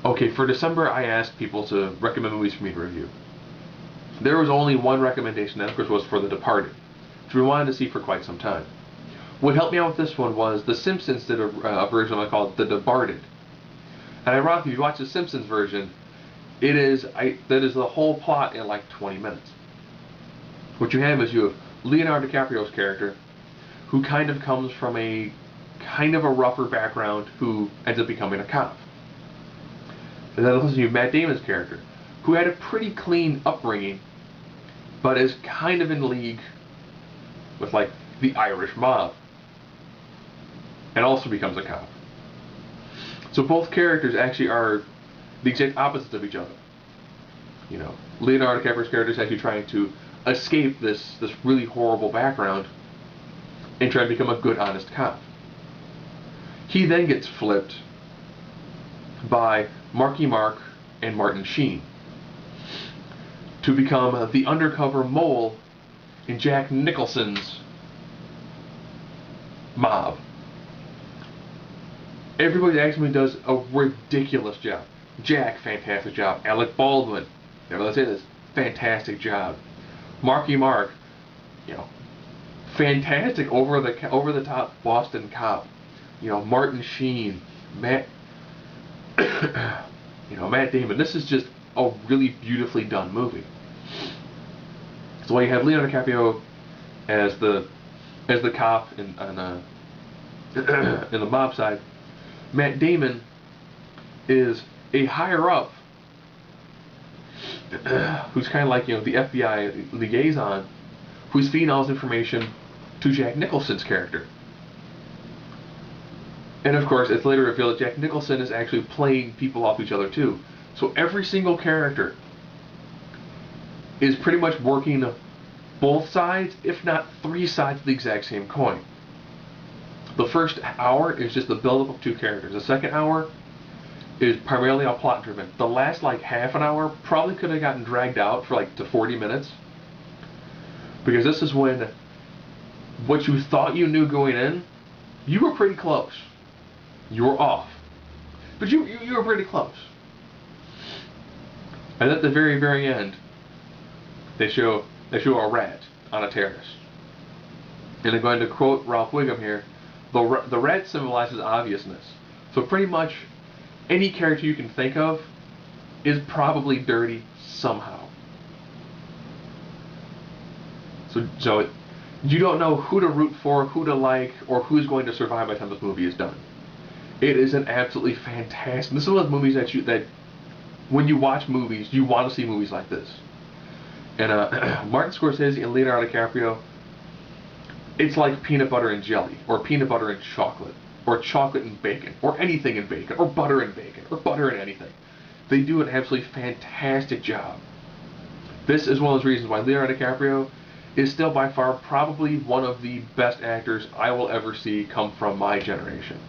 Okay, for December, I asked people to recommend movies for me to review. There was only one recommendation, that of course was for The Departed, which we wanted to see for quite some time. What helped me out with this one was The Simpsons did a version I call it The Departed. And ironically, if you watch the Simpsons version, that is the whole plot in like 20 minutes. What you have Leonardo DiCaprio's character, who kind of comes from a kind of a rougher background, who ends up becoming a cop. And then you have Matt Damon's character, who had a pretty clean upbringing, but is kind of in league with like the Irish mob, and also becomes a cop. So both characters actually are the exact opposites of each other. You know, Leonardo DiCaprio's character is actually trying to escape this really horrible background and try to become a good, honest cop. He then gets flipped by Marky Mark and Martin Sheen to become the undercover mole in Jack Nicholson's mob. Everybody actually does a ridiculous job. Jack, fantastic job. Alec Baldwin, never let say this, fantastic job. Marky Mark, you know, fantastic over the top Boston cop. You know, Martin Sheen, Matt Damon. This is just a really beautifully done movie. So while you have Leonardo DiCaprio as the cop in the mob side, Matt Damon is a higher up who's kind of like, the FBI liaison, who's feeding all this information to Jack Nicholson's character. And of course, it's later revealed that Jack Nicholson is actually playing people off each other too. So every single character is pretty much working both sides, if not three sides of the exact same coin. The first hour is just the build-up of two characters. The second hour is primarily all plot driven. The last like half an hour probably could have gotten dragged out for like to 40 minutes. Because this is when what you thought you knew going in, you were pretty close. You were off. But you were pretty close. And at the very, very end, they show a rat on a terrace. And I'm going to quote Ralph Wiggum here, the rat symbolizes obviousness. So pretty much any character you can think of is probably dirty somehow. So you don't know who to root for, who to like, or who's going to survive by the time this movie is done. It is an absolutely fantastic. This is one of those movies that when you watch movies, you want to see movies like this. And Martin Scorsese and Leonardo DiCaprio, it's like peanut butter and jelly, or peanut butter and chocolate, or chocolate and bacon, or anything in bacon, or butter and bacon, or butter and anything. They do an absolutely fantastic job. This is one of those reasons why Leonardo DiCaprio is still by far probably one of the best actors I will ever see come from my generation.